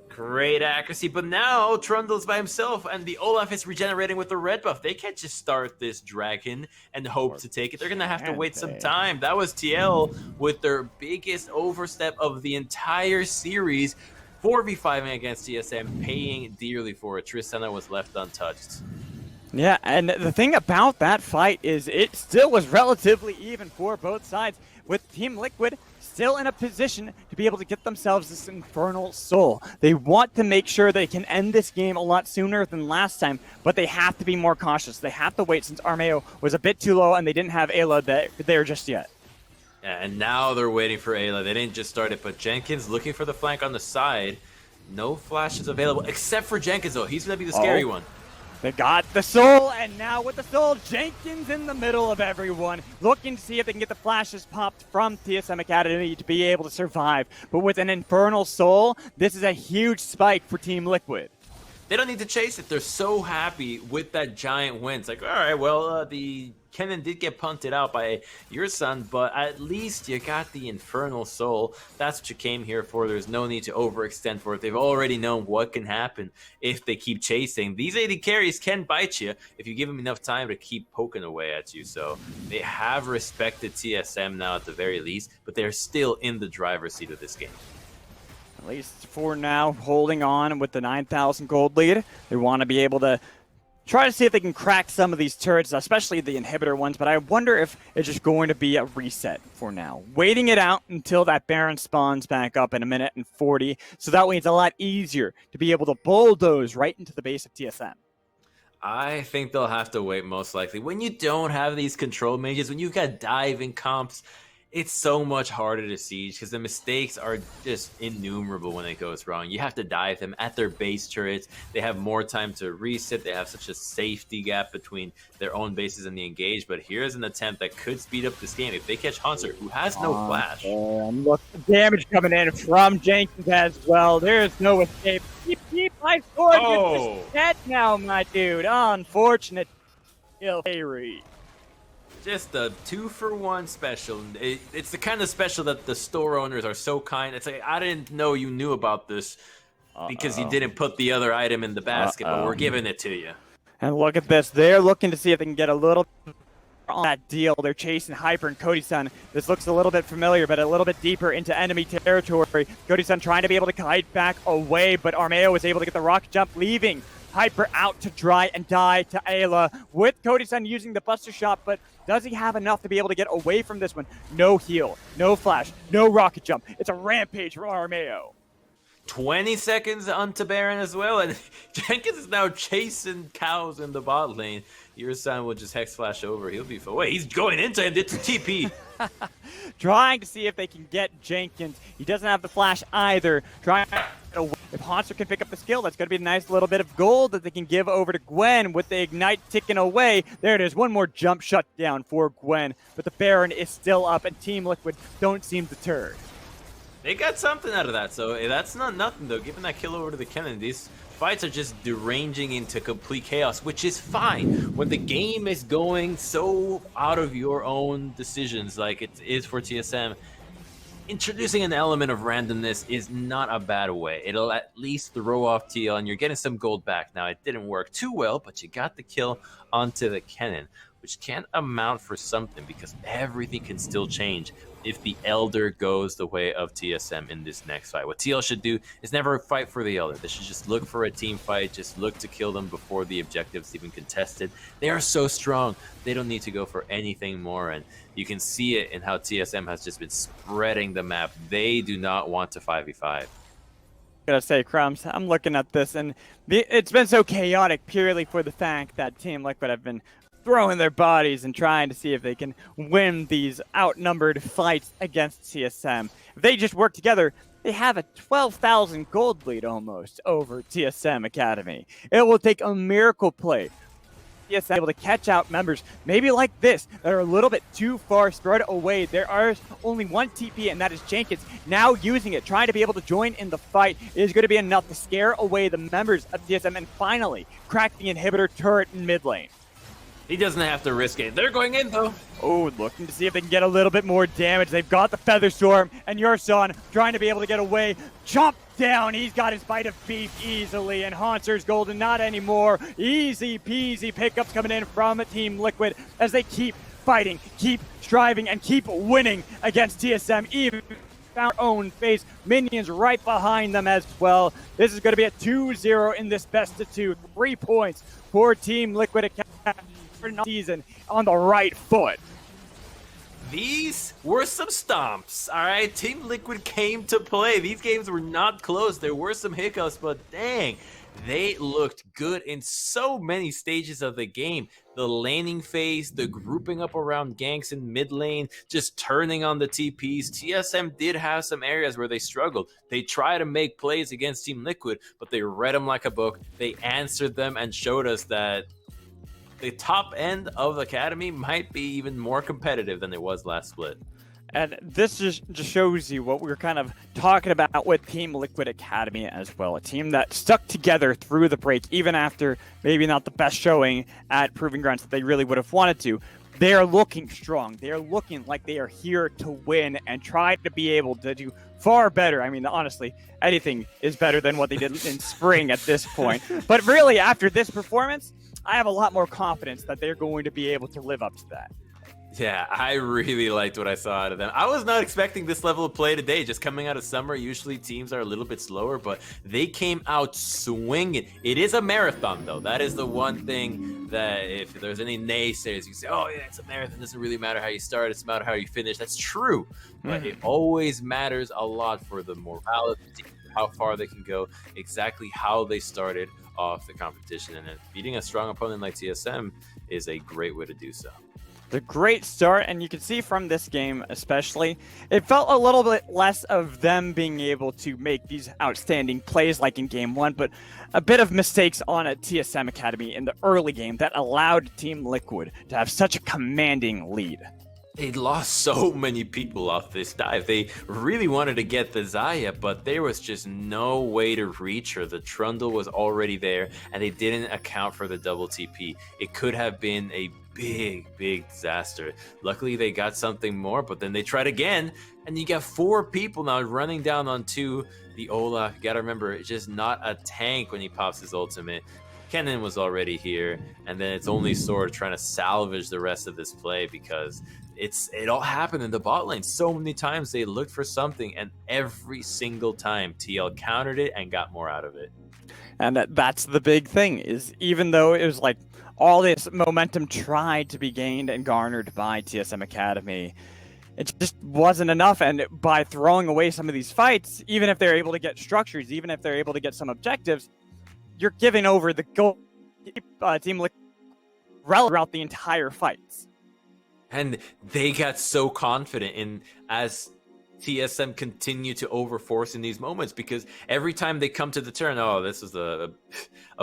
Great accuracy, but now Trundle's by himself, and the Olaf is regenerating with the red buff. They can't just start this dragon and hope to take it. They're going to have to wait some time. That was TL with their biggest overstep of the entire series. 4v5 against TSM, paying dearly for it. Tristana was left untouched. Yeah, and the thing about that fight is it still was relatively even for both sides, with Team Liquid still in a position to be able to get themselves this Infernal Soul. They want to make sure they can end this game a lot sooner than last time, but they have to be more cautious. They have to wait since Armeo was a bit too low and they didn't have Ayla there just yet. Yeah, and now they're waiting for Ayla. They didn't just start it, but Jenkins looking for the flank on the side. No flashes available, except for Jenkins, though. He's going to be the scary one. They got the soul, and now with the soul, Jenkins in the middle of everyone, looking to see if they can get the flashes popped from TSM Academy to be able to survive. But with an Infernal Soul, this is a huge spike for Team Liquid. They don't need to chase it. They're so happy with that giant win. It's like, all right, well, the Kennen did get punted out by your son, but at least you got the Infernal Soul. That's what you came here for. There's no need to overextend for it. They've already known what can happen if they keep chasing. These AD carries can bite you if you give them enough time to keep poking away at you. So they have respected TSM now at the very least, but they're still in the driver's seat of this game. At least for now, holding on with the 9,000 gold lead. They want to be able to try to see if they can crack some of these turrets, especially the inhibitor ones, but I wonder if it's just going to be a reset for now. Waiting it out until that Baron spawns back up in 1:40, so that way it's a lot easier to be able to bulldoze right into the base of TSM. I think they'll have to wait most likely. When you don't have these control mages, when you've got diving comps, it's so much harder to siege because the mistakes are just innumerable when it goes wrong. You have to dive them at their base turrets. They have more time to reset. They have such a safety gap between their own bases and the engage. But here's an attempt that could speed up this game. If they catch Hunter, who has no flash. Look, the damage coming in from Jenkins as well. There's no escape. Keep my sword. You're just dead now, my dude. Unfortunate kill. Just a 2-for-1 special. It's the kind of special that the store owners are so kind. It's like, I didn't know you knew about this because you didn't put the other item in the basket, but we're giving it to you. And look at this. They're looking to see if they can get a little on that deal. They're chasing Hyper and Cody-san. This looks a little bit familiar, but a little bit deeper into enemy territory. Cody-san trying to be able to kite back away, but Armeo was able to get the rocket jump, leaving Hyper out to dry and die to Ayla, with Cody-san using the Buster Shot, but does he have enough to be able to get away from this one? No heal, no flash, no rocket jump. It's a rampage for Armeo. 20 seconds onto Baron as well, and Jenkins is now chasing cows in the bot lane. Your son will just hex flash over. He'll be wait, he's going into him. It's a TP. Trying to see if they can get Jenkins. He doesn't have the flash either. Trying to if Haunter can pick up the skill, that's going to be a nice little bit of gold that they can give over to Gwen with the Ignite ticking away. There it is. One more jump shutdown for Gwen, but the Baron is still up, and Team Liquid don't seem deterred. They got something out of that, so that's not nothing, though. Giving that kill over to the Kennen, these fights are just deranging into complete chaos, which is fine. When the game is going so out of your own decisions like it is for TSM, introducing an element of randomness is not a bad way. It'll at least throw off TL, and you're getting some gold back. Now, it didn't work too well, but you got the kill onto the Kennen, which can amount for something because everything can still change if the Elder goes the way of TSM in this next fight. What TL should do is never fight for the Elder. They should just look for a team fight, just look to kill them before the objective's even contested. They are so strong. They don't need to go for anything more, and you can see it in how TSM has just been spreading the map. They do not want to 5v5. Gotta say, Crumbs, I'm looking at this, and it's been so chaotic purely for the fact that Team Liquid have been throwing their bodies and trying to see if they can win these outnumbered fights against TSM. If they just work together, they have a 12,000 gold lead almost over TSM Academy. It will take a miracle play. TSM able to catch out members, maybe like this, that are a little bit too far spread away. There are only one TP, and that is Jenkins. Now using it, trying to be able to join in the fight is going to be enough to scare away the members of TSM and finally crack the inhibitor turret in mid lane. He doesn't have to risk it. They're going in, though. Oh, looking to see if they can get a little bit more damage. They've got the Feather Storm, and your son trying to be able to get away. Jump down. He's got his bite of beef easily, and Haunter's golden not anymore. Easy peasy pickups coming in from Team Liquid as they keep fighting, keep striving, and keep winning against TSM, even found their own face. Minions right behind them as well. This is going to be a 2-0 in this best of 2. 3 points for Team Liquid Academy for the season on the right foot. These were some stomps, all right? Team Liquid came to play. These games were not close. There were some hiccups, but dang, they looked good in so many stages of the game. The laning phase, the grouping up around ganks in mid lane, just turning on the TPs. TSM did have some areas where they struggled. They tried to make plays against Team Liquid, but they read them like a book. They answered them and showed us that the top end of the Academy might be even more competitive than it was last split. And this just shows you what we were kind of talking about with Team Liquid Academy as well. A team that stuck together through the break, even after maybe not the best showing at Proving Grounds that they really would have wanted to. They are looking strong. They are looking like they are here to win and try to be able to do far better. I mean, honestly, anything is better than what they did in spring at this point. But really, after this performance, I have a lot more confidence that they're going to be able to live up to that. Yeah, I really liked what I saw out of them. I was not expecting this level of play today. Just coming out of summer, usually teams are a little bit slower, but they came out swinging. It is a marathon, though. That is the one thing that if there's any naysayers, you say, oh, yeah, it's a marathon. It doesn't really matter how you start. It's about how you finish. That's true, but it always matters a lot for the morale of the team, how far they can go, exactly how they started off the competition. And beating a strong opponent like TSM is a great way to do so. The great start, and you can see from this game especially, it felt a little bit less of them being able to make these outstanding plays like in game 1, but a bit of mistakes on a TSM Academy in the early game that allowed Team Liquid to have such a commanding lead. They lost so many people off this dive. They really wanted to get the Xayah, but there was just no way to reach her. The Trundle was already there, and they didn't account for the double TP. It could have been a big disaster. Luckily, they got something more, but then they tried again, and you got 4 people now running down on 2. The Olaf, you gotta remember, it's just not a tank when he pops his ultimate. Kennen was already here, and then it's only Sword trying to salvage the rest of this play because it all happened in the bot lane. So many times they looked for something, and every single time TL countered it and got more out of it. And that's the big thing, is even though it was like all this momentum tried to be gained and garnered by TSM Academy, it just wasn't enough. And by throwing away some of these fights, even if they're able to get structures, even if they're able to get some objectives, you're giving over the goal Team Liquid throughout the entire fights. And they got so confident in as TSM continue to overforce in these moments, because every time they come to the turn, oh, this is a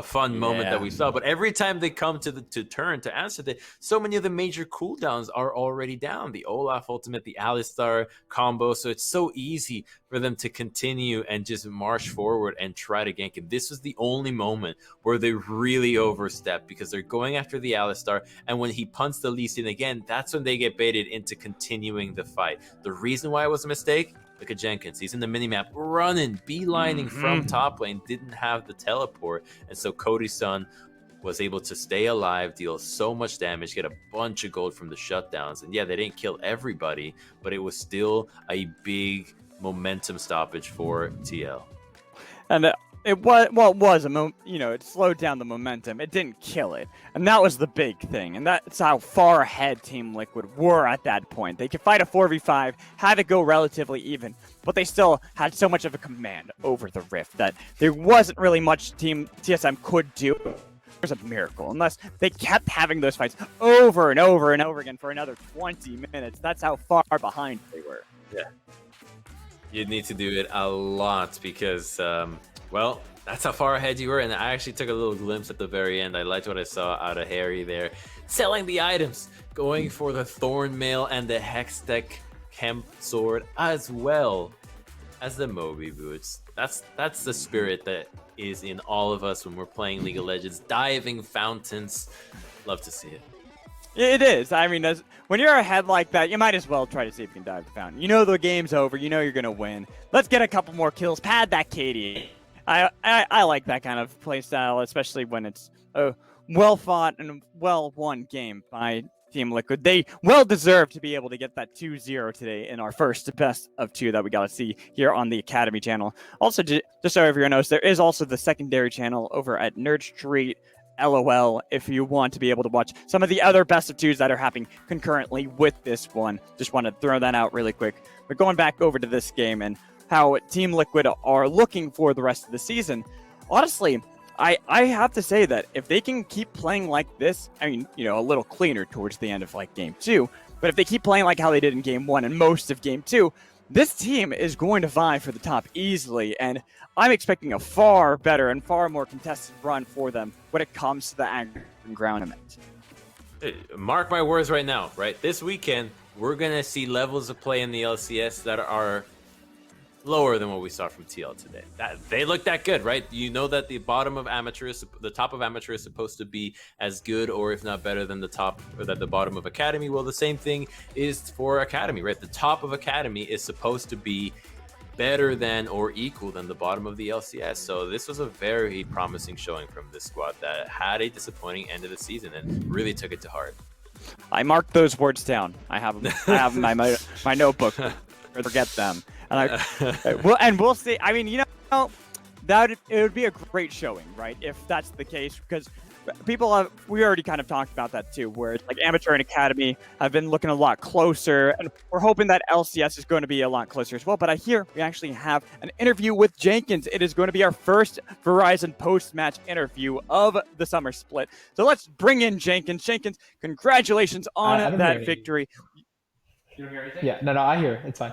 fun moment that we saw, but every time they come to the turn to answer that, so many of the major cooldowns are already down. The Olaf ultimate, the Alistar combo, so it's so easy for them to continue and just march forward and try to gank. And this was the only moment where they really overstepped, because they're going after the Alistar, and when he punts the Lee Sin again, that's when they get baited into continuing the fight. The reason why it was a mistake, look at Jenkins. He's in the minimap running, beelining from top lane, didn't have the teleport, and so Cody-san was able to stay alive, deal so much damage, get a bunch of gold from the shutdowns. And yeah, they didn't kill everybody, but it was still a big momentum stoppage for TL. And it was it slowed down the momentum. It didn't kill it, and that was the big thing. And that's how far ahead Team Liquid were at that point. They could fight a 4v5, had to go relatively even, but they still had so much of a command over the Rift that there wasn't really much Team TSM could do. It was a miracle, unless they kept having those fights over and over and over again for another 20 minutes. That's how far behind they were. Yeah, you'd need to do it a lot, because well, that's how far ahead you were. And I actually took a little glimpse at the very end. I liked what I saw out of Harry there, selling the items, going for the Thorn Mail and the Hextech Hemp Sword, as well as the Moby Boots. That's the spirit that is in all of us when we're playing League of Legends. Diving fountains, love to see it. It is. I mean, when you're ahead like that, you might as well try to see if you can dive the fountain. You know the game's over. You know you're going to win. Let's get a couple more kills. Pad that KD. I like that kind of play style, especially when it's a well-fought and well-won game by Team Liquid. They well deserve to be able to get that 2-0 today in our first best of two that we got to see here on the Academy channel. Also, just so everyone knows, there is also the secondary channel over at Nerd Street LOL if you want to be able to watch some of the other best of twos that are happening concurrently with this one. Just want to throw that out really quick. But going back over to this game and how Team Liquid are looking for the rest of the season, honestly, I have to say that if they can keep playing like this, I mean, you know, a little cleaner towards the end of like game 2, but if they keep playing like how they did in game 1 and most of game 2, this team is going to vie for the top easily, and I'm expecting a far better and far more contested run for them when it comes to the ground event. Mark my words right now, right? This weekend, we're going to see levels of play in the LCS that are lower than what we saw from TL today. They look that good, right? You know that the top of amateur is supposed to be as good, or if not better than the top, or that the bottom of Academy. Well, the same thing is for Academy, right? The top of Academy is supposed to be better than or equal than the bottom of the LCS. So this was a very promising showing from this squad that had a disappointing end of the season and really took it to heart. I marked those words down. I have them my notebook. Forget them. And we'll see. I mean, you know, it would be a great showing, right? If that's the case, because we already kind of talked about that too, where it's like Amateur and Academy have been looking a lot closer, and we're hoping that LCS is going to be a lot closer as well. But I hear we actually have an interview with Jenkins. It is going to be our first Verizon post-match interview of the summer split. So let's bring in Jenkins. Jenkins, congratulations on that victory. You don't hear anything? Yeah, no, I hear. It's fine.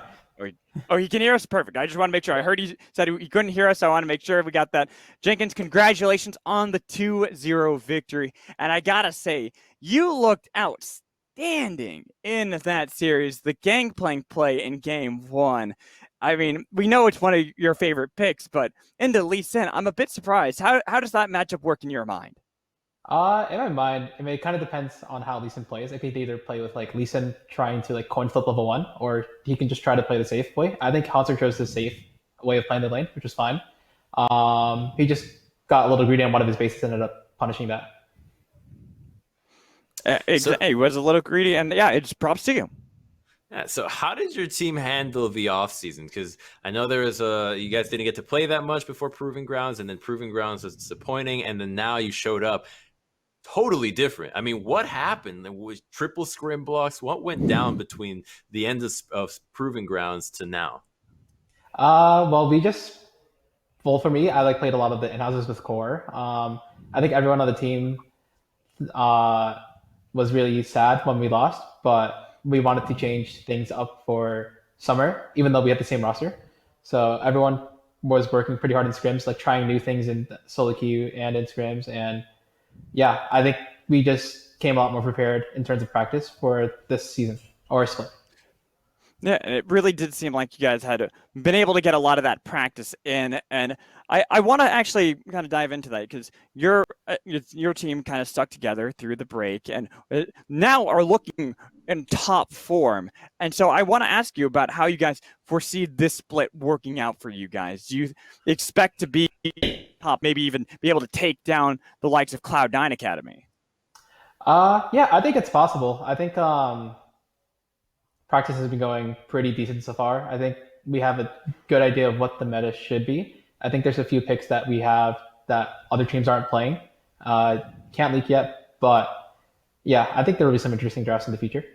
Oh, he can hear us? Perfect. I just want to make sure. I heard he said he couldn't hear us. So I want to make sure we got that. Jenkins, congratulations on the 2-0 victory. And I got to say, you looked outstanding in that series. The Gangplank play in game 1. I mean, we know it's one of your favorite picks, but into Lee Sin, I'm a bit surprised. How does that matchup work in your mind? In my mind, I mean, it kind of depends on how Lee Sin plays. I could either play with like Lee Sin trying to like coin flip level 1, or he can just try to play the safe way. I think Hauser chose the safe way of playing the lane, which was fine. He just got a little greedy on one of his bases and ended up punishing that. He was a little greedy, and yeah, it's props to you. Yeah, so how did your team handle the offseason? Because I know there was you guys didn't get to play that much before Proving Grounds, and then Proving Grounds was disappointing, and then now you showed up totally different. I mean, what happened? Was triple scrim blocks? What went down between the end of Proving Grounds to now? Well, for me, I like played a lot of the in-houses with core. I think everyone on the team was really sad when we lost, but we wanted to change things up for summer, even though we had the same roster. So everyone was working pretty hard in scrims, like trying new things in solo queue and in scrims. And yeah, I think we just came a lot more prepared in terms of practice for this season or split. Yeah, and it really did seem like you guys had been able to get a lot of that practice in, and I want to actually kind of dive into that because your team kind of stuck together through the break and now are looking in top form. And so I want to ask you about how you guys foresee this split working out for you guys. Do you expect to be top, maybe even be able to take down the likes of Cloud9 Academy? Yeah, I think it's possible. I think practice has been going pretty decent so far. I think we have a good idea of what the meta should be. I think there's a few picks that we have that other teams aren't playing. Can't leak yet, but yeah, I think there will be some interesting drafts in the future.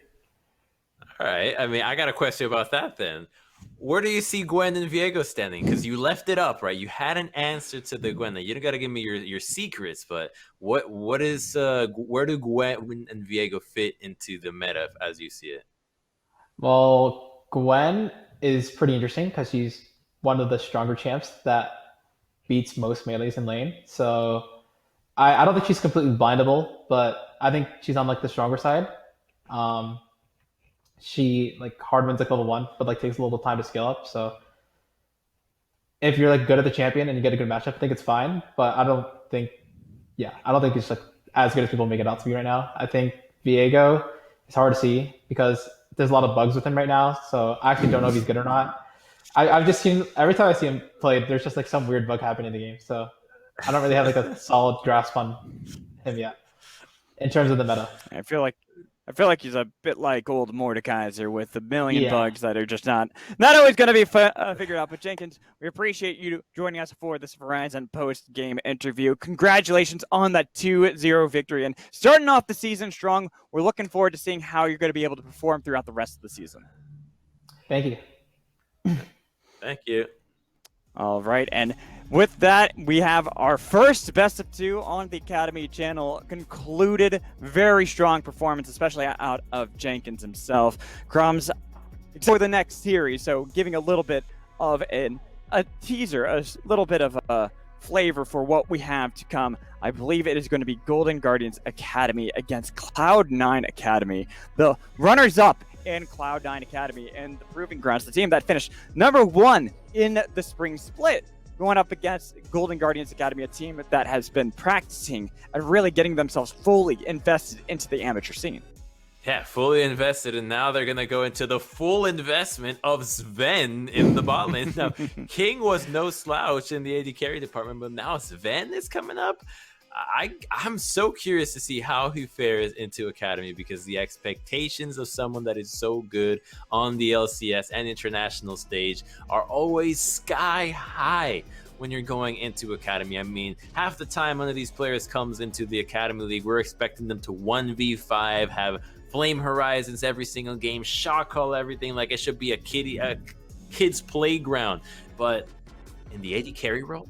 All right. I mean, I got a question about that then. Where do you see Gwen and Viego standing? Because you left it up, right? You had an answer to the Gwen. You don't got to give me your secrets, but what is where do Gwen and Viego fit into the meta as you see it? Well, Gwen is pretty interesting because she's one of the stronger champs that beats most melees in lane. So I don't think she's completely blindable, but I think she's on like the stronger side. She like hard wins like level 1, but like takes a little time to scale up. So if you're like good at the champion and you get a good matchup, I think it's fine. But I don't think it's like as good as people make it out to be right now. I think Viego is hard to see because there's a lot of bugs with him right now. So I actually don't know if he's good or not. I've just seen every time I see him play, there's just like some weird bug happening in the game. So I don't really have like a solid grasp on him yet in terms of the meta. I feel like I feel like he's a bit like old Mordekaiser with a million Yeah. bugs that are just not always going to be figured out. But Jenkins, we appreciate you joining us for this Verizon post-game interview. Congratulations on that 2-0 victory and starting off the season strong. We're looking forward to seeing how you're going to be able to perform throughout the rest of the season. Thank you. Thank you. All right, and with that, we have our first best of 2 on the Academy channel concluded. Very strong performance, especially out of Jenkins himself. Crumbs for the next series, so giving a little bit of a teaser, a little bit of a flavor for what we have to come. I believe it is going to be Golden Guardians Academy against Cloud9 Academy. The runners-up in Cloud9 Academy and the Proving Grounds, the team that finished #1 in the spring split, going up against Golden Guardians Academy, a team that has been practicing and really getting themselves fully invested into the amateur scene. Yeah, fully invested, and now they're going to go into the full investment of Sven in the bot lane. Now, King was no slouch in the AD carry department, but now Sven is coming up. I'm so curious to see how he fares into Academy, because the expectations of someone that is so good on the LCS and international stage are always sky high when you're going into Academy. I mean, half the time one of these players comes into the Academy League, we're expecting them to 1v5, have flame horizons every single game, shot call everything like it should be a kid's playground. But in the AD carry role,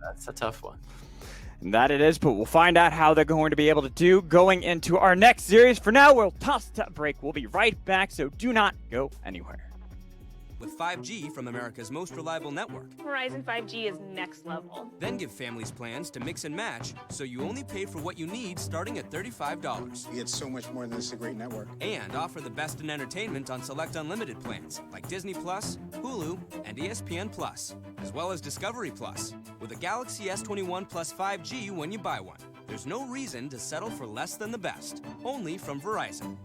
that's a tough one. And that it is, but we'll find out how they're going to be able to do going into our next series. For now, we'll toss that break. We'll be right back, so do not go anywhere. With 5G from America's most reliable network. Verizon 5G is next level. Then give families plans to mix and match, so you only pay for what you need starting at $35. You get so much more than this, a great network. And offer the best in entertainment on select unlimited plans, like Disney Plus, Hulu, and ESPN Plus, as well as Discovery Plus, with a Galaxy S21 plus 5G when you buy one. There's no reason to settle for less than the best, only from Verizon.